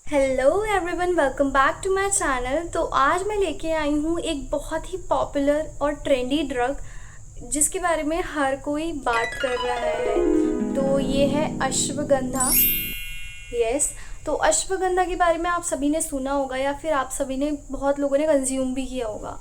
Hello everyone, welcome back to my channel. तो आज मैं लेके आई हूँ एक बहुत ही पॉपुलर और ट्रेंडी ड्रग जिसके बारे में हर कोई बात कर रहा है। तो ये है अश्वगंधा। यस। तो अश्वगंधा के बारे में आप सभी ने सुना होगा या फिर आप सभी ने बहुत लोगों ने कंज्यूम भी किया होगा।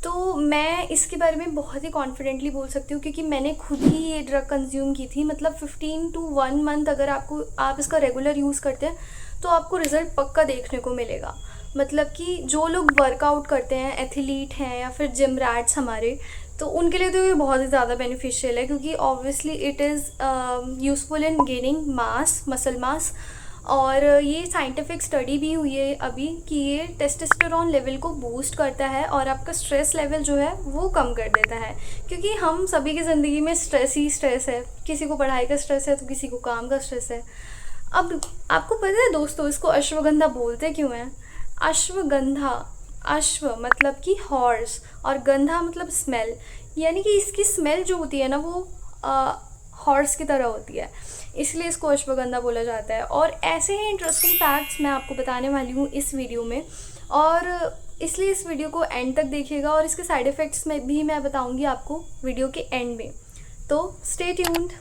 तो मैं इसके बारे में बहुत ही कॉन्फिडेंटली बोल सकती हूँ क्योंकि मैंने खुद ही ये ड्रग कंज्यूम की थी। मतलब 15 to 1 मंथ अगर आप इसका रेगुलर यूज़ करते हैं तो आपको रिज़ल्ट पक्का देखने को मिलेगा। मतलब कि जो लोग वर्कआउट करते हैं, एथलीट हैं या फिर जिम रैट्स हमारे, तो उनके लिए तो ये बहुत ही ज़्यादा बेनिफिशियल है क्योंकि obviously it is useful in gaining mass, muscle mass. और ये साइंटिफिक स्टडी भी हुई है अभी कि ये टेस्टोस्टेरोन लेवल को बूस्ट करता है और आपका स्ट्रेस लेवल जो है वो कम कर देता है। क्योंकि हम सभी की ज़िंदगी में स्ट्रेस ही स्ट्रेस है। किसी को पढ़ाई का स्ट्रेस है तो किसी को काम का स्ट्रेस है। अब आपको पता है दोस्तों, इसको अश्वगंधा बोलते क्यों हैं? अश्वगंधा, अश्व मतलब कि हॉर्स और गंधा मतलब स्मेल, यानी कि इसकी स्मेल जो होती है ना वो हॉर्स की तरह होती है, इसलिए इसको अश्वगंधा बोला जाता है। और ऐसे ही इंटरेस्टिंग फैक्ट्स मैं आपको बताने वाली हूँ इस वीडियो में, और इसलिए इस वीडियो को एंड तक देखिएगा और इसके साइड इफ़ेक्ट्स में भी मैं बताऊँगी आपको वीडियो के एंड में। तो स्टे ट्यून्ड।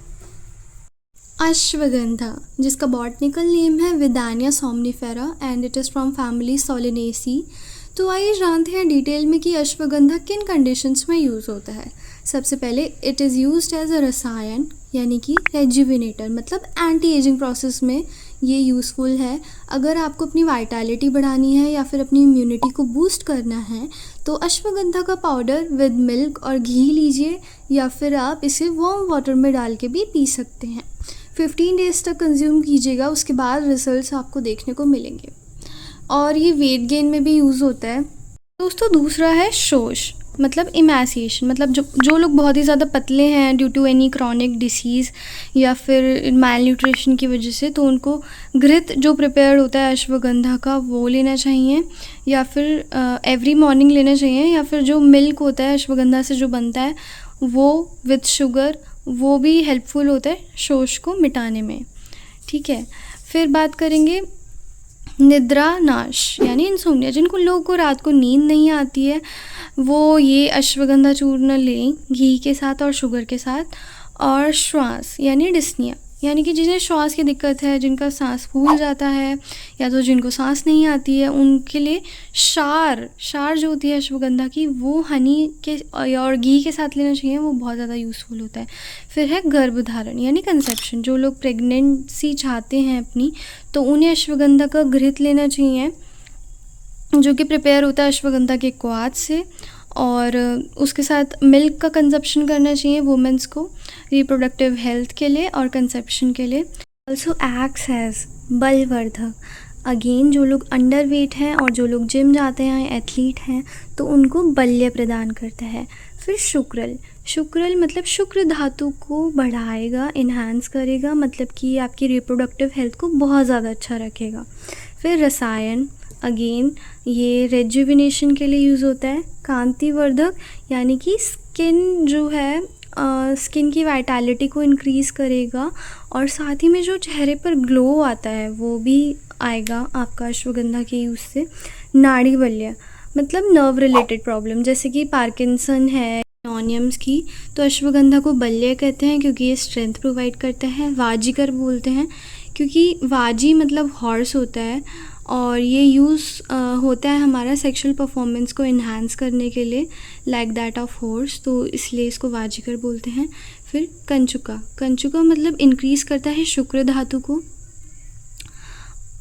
अश्वगंधा, जिसका बॉटनिकल नेम है Withania somnifera and it is from family Solanaceae. तो आइए जानते हैं डिटेल में कि अश्वगंधा किन कंडीशंस में यूज़ होता है। सबसे पहले it is used as a रसायन, यानी कि रेजुविनेटर, मतलब एंटी एजिंग प्रोसेस में ये यूज़फुल है। अगर आपको अपनी वाइटैलिटी बढ़ानी है या फिर अपनी इम्यूनिटी को बूस्ट करना है तो अश्वगंधा का पाउडर विद मिल्क और घी लीजिए, या फिर आप इसे वार्म वाटर में डाल के भी पी सकते हैं। 15 डेज़ तक कंज्यूम कीजिएगा, उसके बाद रिजल्ट्स आपको देखने को मिलेंगे। और ये वेट गेन में भी यूज़ होता है। दोस्तों दूसरा है शोष, मतलब इमैसिएशन, मतलब जो लोग बहुत ही ज़्यादा पतले हैं due to any chronic disease या फिर माल न्यूट्रिशन की वजह से, तो उनको घृत जो प्रिपेयर होता है अश्वगंधा का वो लेना चाहिए, या फिर एवरी मॉर्निंग लेना चाहिए, या फिर जो मिल्क होता है अश्वगंधा से जो बनता है वो विथ शुगर, वो भी हेल्पफुल होता है शोष को मिटाने में। ठीक है, फिर बात करेंगे निद्रा नाश, यानी इंसोम्निया। जिनको लोगों को रात को नींद नहीं आती है वो ये अश्वगंधा चूर्ण लें घी के साथ और शुगर के साथ। और श्वास यानी डिस्निया, यानी कि जिन्हें श्वास की दिक्कत है, जिनका सांस फूल जाता है या तो जिनको सांस नहीं आती है, उनके लिए शार जो होती है अश्वगंधा की वो हनी के और घी के साथ लेना चाहिए, वो बहुत ज़्यादा यूज़फुल होता है। फिर है गर्भधारण यानी कंसेप्शन, जो लोग प्रेगनेंसी चाहते हैं अपनी, तो उन्हें अश्वगंधा का घृत लेना चाहिए जो कि प्रिपेयर होता है अश्वगंधा के क्वाथ से, और उसके साथ मिल्क का कंजप्शन करना चाहिए वुमेंस को रिप्रोडक्टिव हेल्थ के लिए और कंसेप्शन के लिए। ऑल्सो एक्ट्स एज बलवर्धक, अगेन जो लोग अंडर वेट हैं और जो लोग जिम जाते हैं, एथलीट हैं, तो उनको बल्य प्रदान करता है। फिर शुक्रल मतलब शुक्र धातु को बढ़ाएगा, इन्हांस करेगा, मतलब कि आपकी रिप्रोडक्टिव हेल्थ को बहुत ज़्यादा अच्छा रखेगा। फिर रसायन, अगेन ये रेजुविनेशन के लिए यूज़ होता है। कांतिवर्धक, यानी कि स्किन जो है स्किन की वाइटैलिटी को इंक्रीज़ करेगा, और साथ ही में जो चेहरे पर ग्लो आता है वो भी आएगा आपका अश्वगंधा के यूज़ से। नाड़ी बल्य मतलब नर्व रिलेटेड प्रॉब्लम, जैसे कि पार्किंसन है, ऑनियम्स की, तो अश्वगंधा को बल्य कहते हैं क्योंकि ये स्ट्रेंथ प्रोवाइड करता है। वाजीकर बोलते हैं क्योंकि वाजी मतलब हॉर्स होता है, और ये यूज़ होता है हमारा सेक्सुअल परफॉर्मेंस को इन्हांस करने के लिए, लाइक दैट ऑफ हॉर्स, तो इसलिए इसको वाजीकर बोलते हैं। फिर कंचुका मतलब इंक्रीज़ करता है शुक्र धातु को।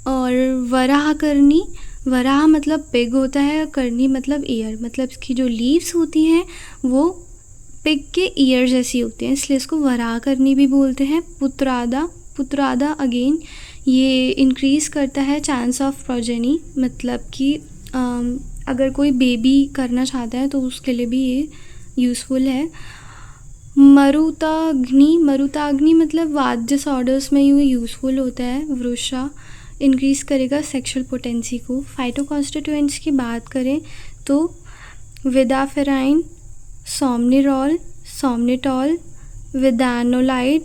और वराह मतलब पिग होता है, करनी मतलब ईयर, मतलब इसकी जो लीव्स होती हैं वो पिग के ईयर जैसी होती हैं, इसलिए इसको वराह करनी भी बोलते हैं। पुत्रादा अगेन ये इंक्रीज़ करता है चांस ऑफ प्रोजेनी, मतलब कि अगर कोई बेबी करना चाहता है तो उसके लिए भी ये यूज़फुल है। मरुताग्नि मतलब वात डिसऑर्डर्स में ये यूज़फुल होता है। वृषा इंक्रीज़ करेगा सेक्सुअल पोटेंसी को। फाइटोकॉन्स्टिट्यूएंट्स की बात करें तो विदाफेराइन, सोमनिटॉल, विदानोलाइड,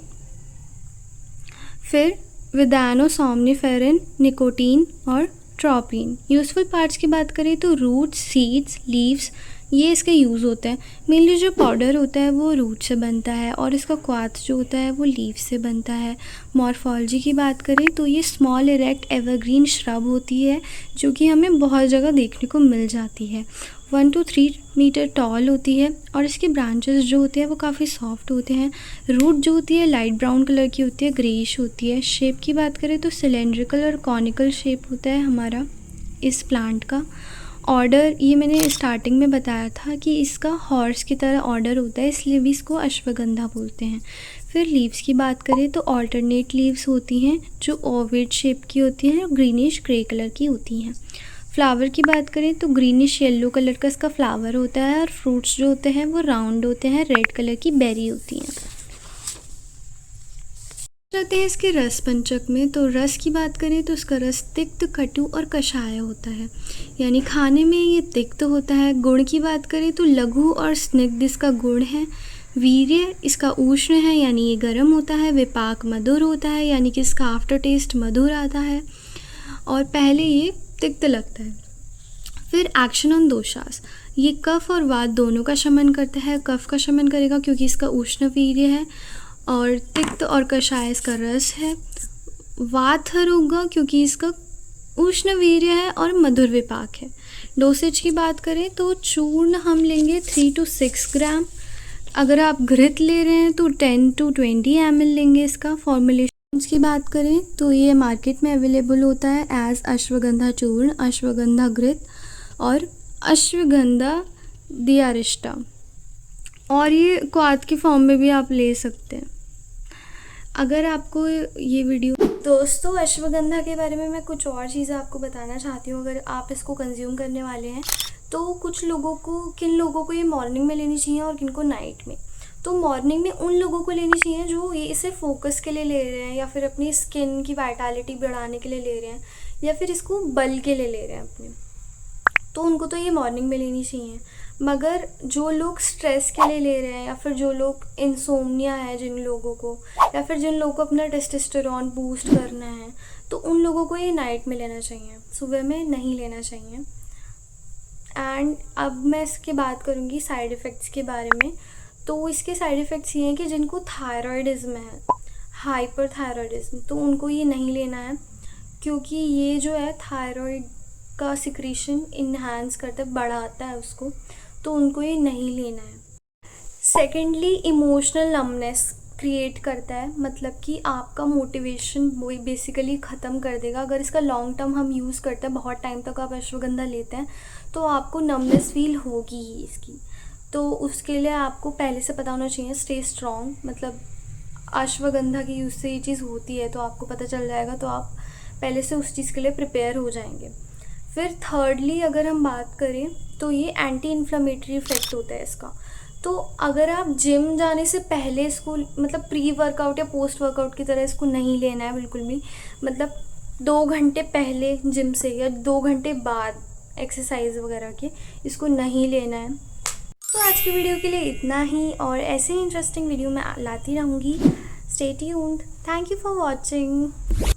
फिर विदानो सोमनिफेरन, निकोटीन और ट्रोपिन। यूज़फुल पार्ट्स की बात करें तो रूट्स, सीड्स, लीव्स, ये इसके यूज़ होते हैं। मेनली जो पाउडर होता है वो रूट से बनता है और इसका क्वाथ जो होता है वो लीव से बनता है। मॉर्फोलॉजी की बात करें तो ये स्मॉल इरेक्ट एवरग्रीन श्रब होती है जो कि हमें बहुत जगह देखने को मिल जाती है। 1 to 3 मीटर टॉल होती है और इसके ब्रांचेस जो होते हैं वो काफ़ी सॉफ्ट होते हैं। रूट जो होती है लाइट ब्राउन कलर की होती है, ग्रेइश होती है। शेप की बात करें तो सिलेंड्रिकल और कॉनिकल शेप होता है हमारा इस प्लांट का। ऑर्डर, ये मैंने स्टार्टिंग में बताया था कि इसका हॉर्स की तरह ऑर्डर होता है, इसलिए भी इसको अश्वगंधा बोलते हैं। फिर लीव्स की बात करें तो ऑल्टरनेट लीव्स होती हैं जो ओवेड शेप की होती हैं और ग्रीनिश ग्रे कलर की होती हैं। फ्लावर की बात करें तो ग्रीनिश येलो कलर का इसका फ्लावर होता है और फ्रूट्स जो होते हैं वो राउंड होते हैं, रेड कलर की बेरी होती हैं। जाते हैं इसके रस पंचक में। तो रस की बात करें तो इसका रस तिक्त, कटु और कषाय होता है, यानी खाने में ये तिक्त होता है। गुण की बात करें तो लघु और स्निग्ध इसका गुण है। वीर्य इसका उष्ण है, यानी ये गर्म होता है। विपाक मधुर होता है, यानी कि इसका आफ्टर टेस्ट मधुर आता है और पहले ये तिक्त लगता है। फिर एक्शन ऑन दोषास, ये कफ और वात दोनों का शमन करता है। कफ का शमन करेगा क्योंकि इसका उष्ण वीर्य है और तिक्त और कषाय इसका रस है। वातहर होगा क्योंकि इसका उष्ण वीर्य है और मधुर विपाक है। डोसेज की बात करें तो चूर्ण हम लेंगे 3 to 6 ग्राम। अगर आप घृत ले रहे हैं तो 10 to 20 ml लेंगे इसका। फॉर्मुलेशन की बात करें तो ये मार्केट में अवेलेबल होता है एज अश्वगंधा चूर्ण, अश्वगंधा घृत और अश्वगंधा दियारिष्टा, और ये क्वाथ की फॉर्म में भी आप ले सकते हैं। अगर आपको ये वीडियो, दोस्तों अश्वगंधा के बारे में मैं कुछ और चीज़ें आपको बताना चाहती हूँ। अगर आप इसको कंज्यूम करने वाले हैं तो कुछ लोगों को, किन लोगों को ये मॉर्निंग में लेनी चाहिए और किन को नाइट में। तो मॉर्निंग में उन लोगों को लेनी चाहिए जो ये इसे फोकस के लिए ले रहे हैं या फिर अपनी स्किन की वाइटलिटी बढ़ाने के लिए ले रहे हैं या फिर इसको बल के लिए ले रहे हैं अपने, तो उनको तो ये मॉर्निंग में लेनी चाहिए। मगर जो लोग स्ट्रेस के लिए ले रहे हैं या फिर जो लोग इंसोम्निया है जिन लोगों को, या फिर जिन लोगों को अपना टेस्टोस्टेरोन बूस्ट करना है, तो उन लोगों को ये नाइट में लेना चाहिए, सुबह में नहीं लेना चाहिए। एंड अब मैं इसके बात करूँगी साइड इफ़ेक्ट्स के बारे में। तो इसके साइड इफ़ेक्ट्स ये हैं कि जिनको थायराइडिज्म है, हाइपर थायराइडिज्म, तो उनको ये नहीं लेना है क्योंकि ये जो है थायराइड का सिक्रीशन इन्हांस करता है, बढ़ाता है उसको, तो उनको ये नहीं लेना है। सेकेंडली, इमोशनल नमनेस क्रिएट करता है, मतलब कि आपका मोटिवेशन वो बेसिकली ख़त्म कर देगा। अगर इसका लॉन्ग टर्म हम यूज़ करते हैं, बहुत टाइम तक आप अश्वगंधा लेते हैं, तो आपको नमनेस फील होगी ही इसकी। तो उसके लिए आपको पहले से पता होना चाहिए स्टे स्ट्रॉन्ग, मतलब अश्वगंधा की यूज़ से ये चीज़ होती है तो आपको पता चल जाएगा, तो आप पहले से उस चीज़ के लिए प्रिपेयर हो जाएंगे। फिर थर्डली अगर हम बात करें तो ये एंटी इन्फ्लेमेटरी इफेक्ट होता है इसका। तो अगर आप जिम जाने से पहले इसको, मतलब प्री वर्कआउट या पोस्ट वर्कआउट की तरह इसको नहीं लेना है बिल्कुल भी, मतलब 2 घंटे पहले जिम से या 2 घंटे बाद एक्सरसाइज वगैरह के इसको नहीं लेना है। तो आज की वीडियो के लिए इतना ही, और ऐसे ही इंटरेस्टिंग वीडियो मैं लाती रहूँगी। Stay tuned. Thank you for watching.